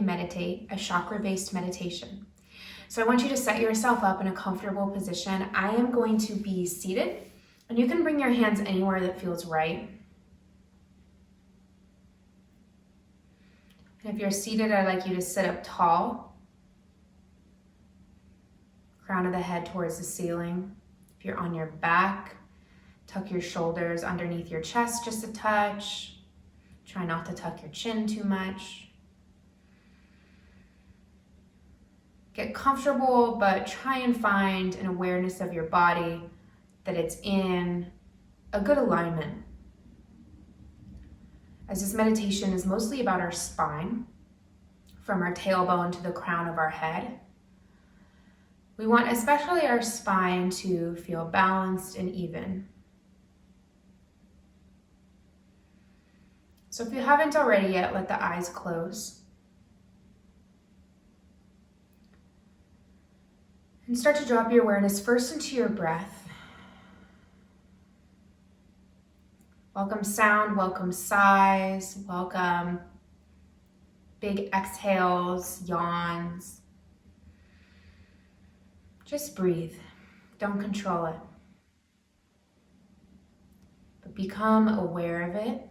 meditate, a chakra-based meditation. So I want you to set yourself up in a comfortable position. I am going to be seated, and you can bring your hands anywhere that feels right. And if you're seated, I'd like you to sit up tall, crown of the head towards the ceiling. If you're on your back, tuck your shoulders underneath your chest just a touch. Try not to tuck your chin too much. Get comfortable, but try and find an awareness of your body that it's in a good alignment. As this meditation is mostly about our spine, from our tailbone to the crown of our head, we want especially our spine to feel balanced and even. So if you haven't already yet, let the eyes close. And start to drop your awareness first into your breath. Welcome sound, welcome sighs, welcome big exhales, yawns. Just breathe. Don't control it. But become aware of it.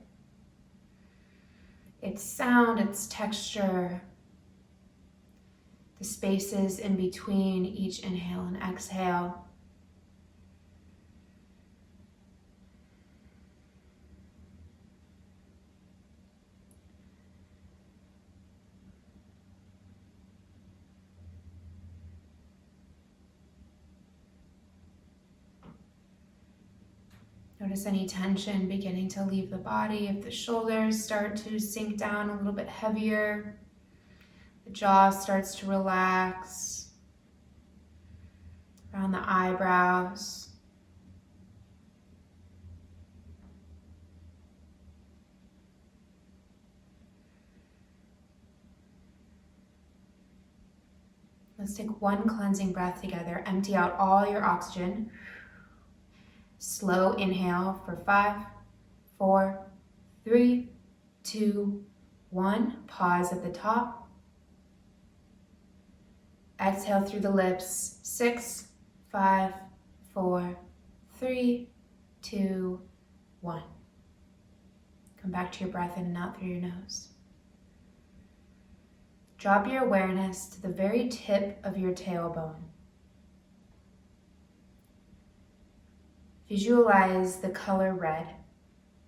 Its sound, its texture, the spaces in between each inhale and exhale. Notice any tension beginning to leave the body. If the shoulders start to sink down a little bit heavier, the jaw starts to relax, around the eyebrows. Let's take one cleansing breath together. Empty out all your oxygen. Slow inhale for 5, 4, 3, 2, 1. Pause at the top. Exhale through the lips. 6, 5, 4, 3, 2, 1. Come back to your breath in and out through your nose. Drop your awareness to the very tip of your tailbone. Visualize the color red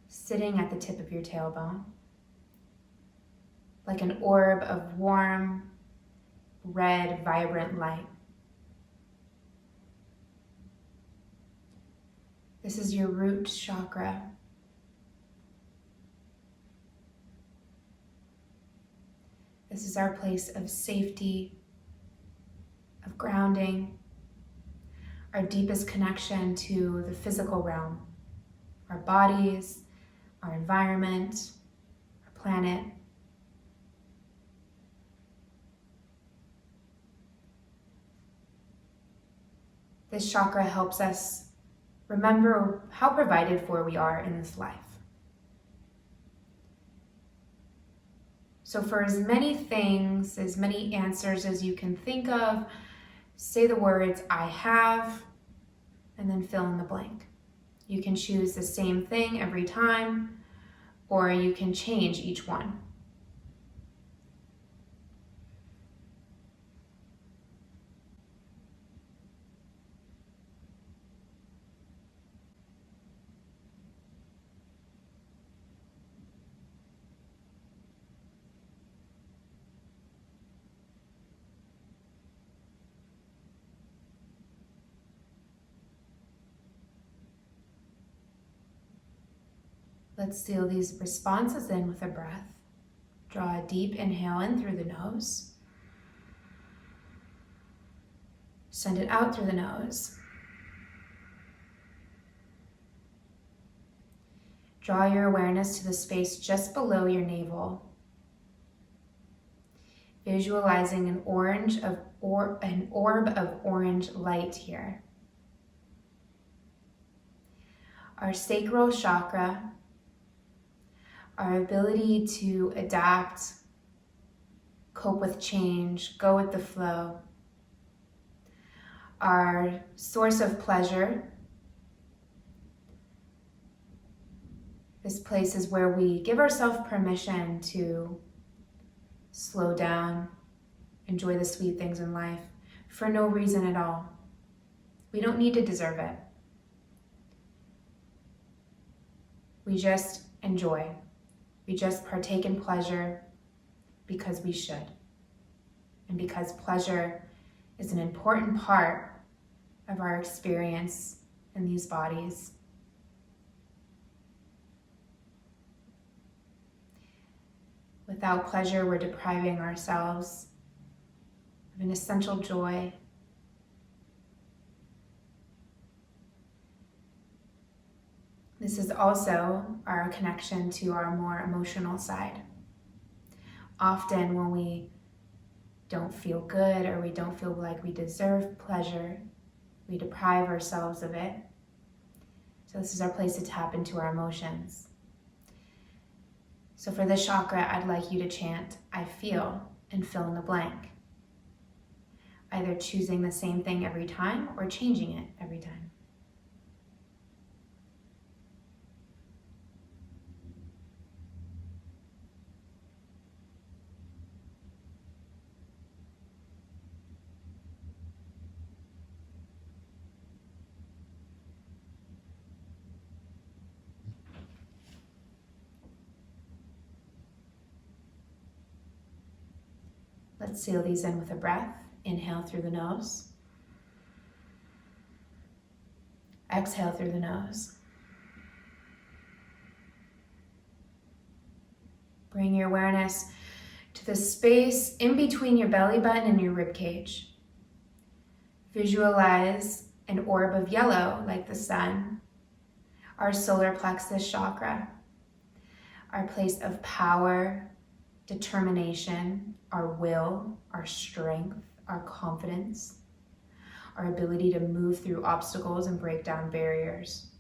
sitting at the tip of your tailbone, like an orb of warm, red, vibrant light. This is your root chakra. This is our place of safety, of grounding, our deepest connection to the physical realm, our bodies, our environment, our planet. This chakra helps us remember how provided for we are in this life. So for as many things, as many answers as you can think of, say the words, I have, and then fill in the blank. You can choose the same thing every time, or you can change each one. Let's seal these responses in with a breath. Draw a deep inhale in through the nose. Send it out through the nose. Draw your awareness to the space just below your navel. Visualizing an orb of orange light here. Our sacral chakra, our ability to adapt, cope with change, go with the flow. Our source of pleasure. This place is where we give ourselves permission to slow down, enjoy the sweet things in life for no reason at all. We don't need to deserve it. We just enjoy. We just partake in pleasure because we should. And because pleasure is an important part of our experience in these bodies. Without pleasure, we're depriving ourselves of an essential joy. This is also our connection to our more emotional side. Often when we don't feel good or we don't feel like we deserve pleasure, we deprive ourselves of it. So this is our place to tap into our emotions. So for this chakra, I'd like you to chant, I feel, and fill in the blank. Either choosing the same thing every time or changing it every time. Let's seal these in with a breath. Inhale through the nose. Exhale through the nose. Bring your awareness to the space in between your belly button and your rib cage. Visualize an orb of yellow like the sun, our solar plexus chakra, our place of power, determination, our will, our strength, our confidence, our ability to move through obstacles and break down barriers.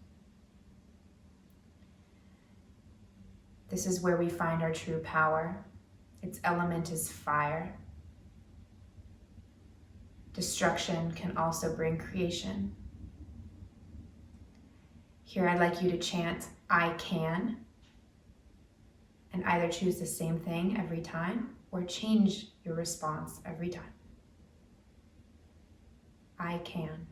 This is where we find our true power. Its element is fire. Destruction can also bring creation. Here I'd like you to chant, I can, and either choose the same thing every time or change your response every time. I can.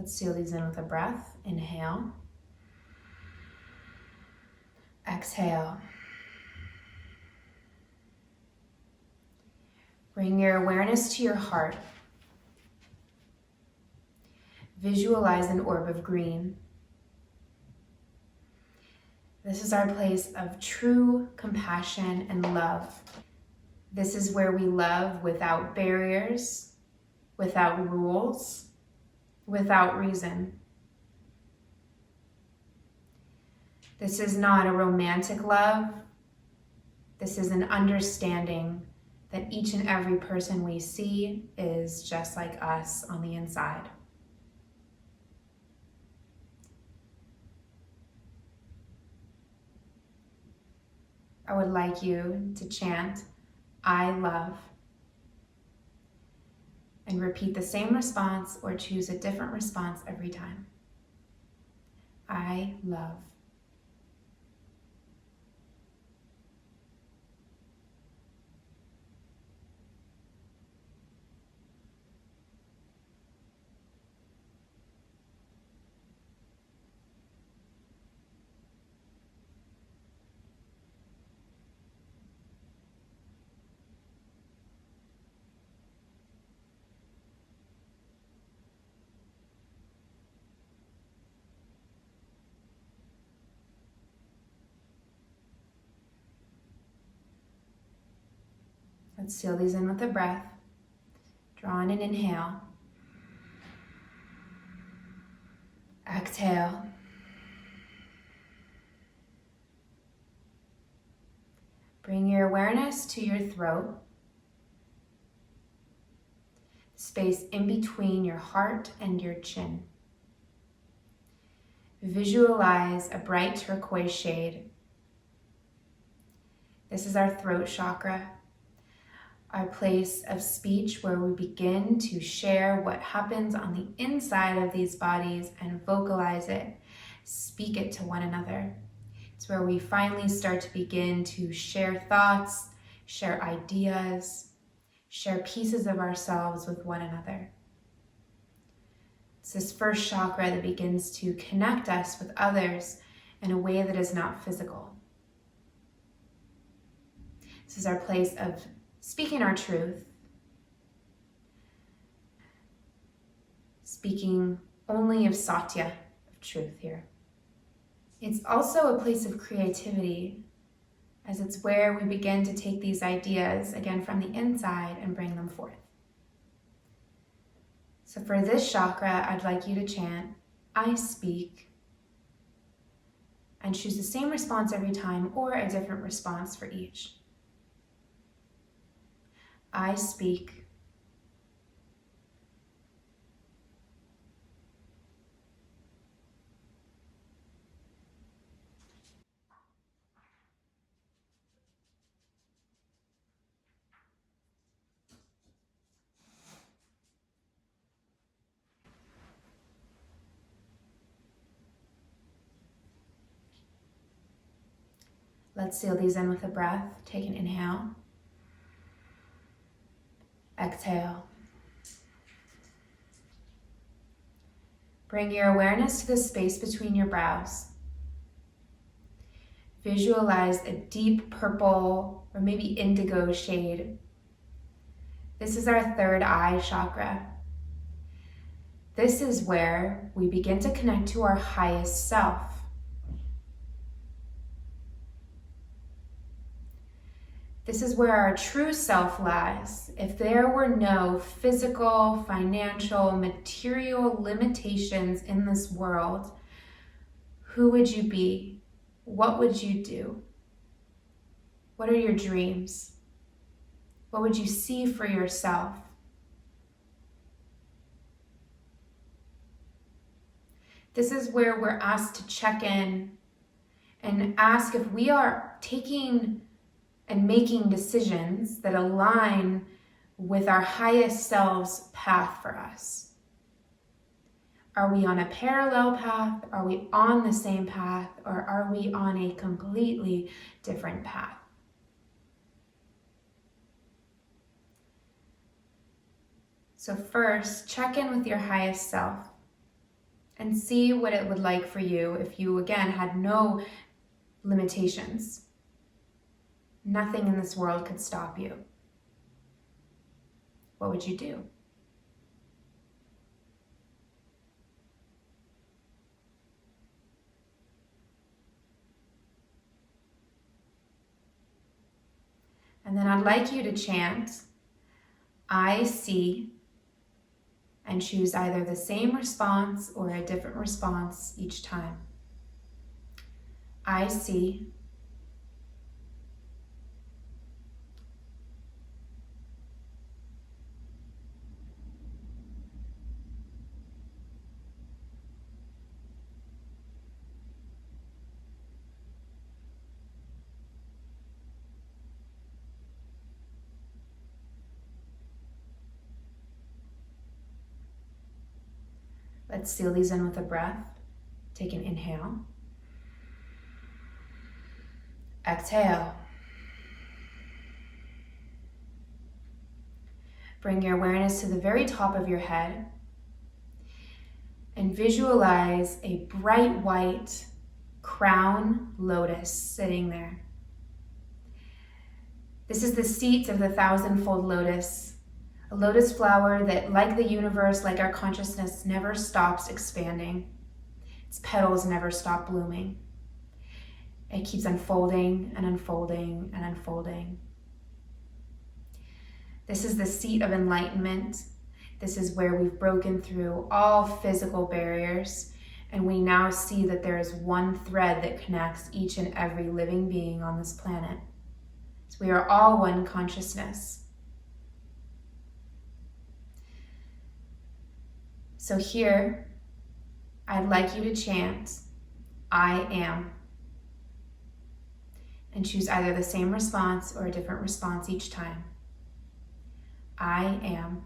Let's seal these in with a breath. Inhale. Exhale. Bring your awareness to your heart. Visualize an orb of green. This is our place of true compassion and love. This is where we love without barriers, without rules, without reason. This is not a romantic love. This is an understanding that each and every person we see is just like us on the inside. I would like you to chant, I love, and repeat the same response or choose a different response every time. I love. Let's seal these in with a breath. Draw in an inhale. Exhale. Bring your awareness to your throat, space in between your heart and your chin. Visualize a bright turquoise shade. This is our throat chakra, our place of speech where we begin to share what happens on the inside of these bodies and vocalize it, speak it to one another. It's where we finally start to begin to share thoughts, share ideas, share pieces of ourselves with one another. It's this first chakra that begins to connect us with others in a way that is not physical. This is our place of speaking our truth, speaking only of satya, of truth here. It's also a place of creativity, as it's where we begin to take these ideas, again from the inside, and bring them forth. So for this chakra, I'd like you to chant, I speak, and choose the same response every time or a different response for each. I speak. Let's seal these in with a breath. Take an inhale. Exhale. Bring your awareness to the space between your brows. Visualize a deep purple or maybe indigo shade. This is our third eye chakra. This is where we begin to connect to our highest self. This is where our true self lies. If there were no physical, financial, material limitations in this world, who would you be? What would you do? What are your dreams? What would you see for yourself? This is where we're asked to check in and ask if we are taking and making decisions that align with our highest self's path for us. Are we on a parallel path? Are we on the same path? Or are we on a completely different path? So first, check in with your highest self and see what it would like for you if you, again, had no limitations. Nothing in this world could stop you. What would you do? And then I'd like you to chant, I see, and choose either the same response or a different response each time. I see. Let's seal these in with a breath. Take an inhale. Exhale. Bring your awareness to the very top of your head and visualize a bright white crown lotus sitting there. This is the seat of the thousandfold lotus. A lotus flower that, like the universe, like our consciousness, never stops expanding. Its petals never stop blooming. It keeps unfolding and unfolding and unfolding. This is the seat of enlightenment. This is where we've broken through all physical barriers, and we now see that there is one thread that connects each and every living being on this planet. So we are all one consciousness. So here, I'd like you to chant, I am, and choose either the same response or a different response each time. I am.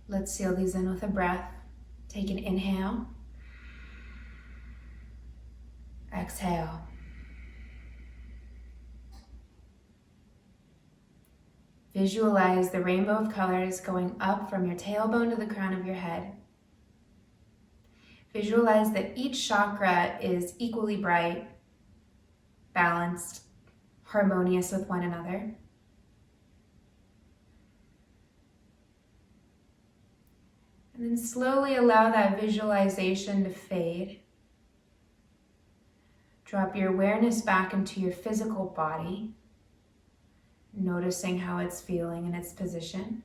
Let's seal these in with a breath. Take an inhale. Exhale. Visualize the rainbow of colors going up from your tailbone to the crown of your head. Visualize that each chakra is equally bright, balanced, harmonious with one another. And then slowly allow that visualization to fade. Drop your awareness back into your physical body, noticing how it's feeling in its position.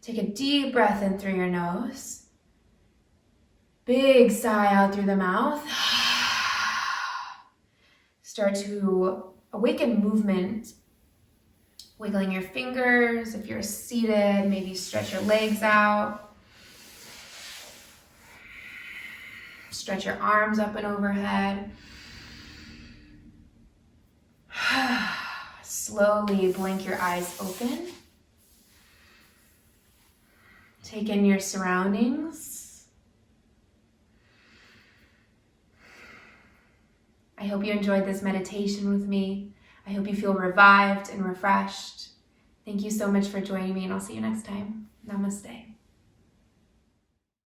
Take a deep breath in through your nose. Big sigh out through the mouth. Start to awaken movement, wiggling your fingers. If you're seated, maybe stretch your legs out. Stretch your arms up and overhead. Slowly blink your eyes open. Take in your surroundings. I hope you enjoyed this meditation with me. I hope you feel revived and refreshed. Thank you so much for joining me, and I'll see you next time. Namaste.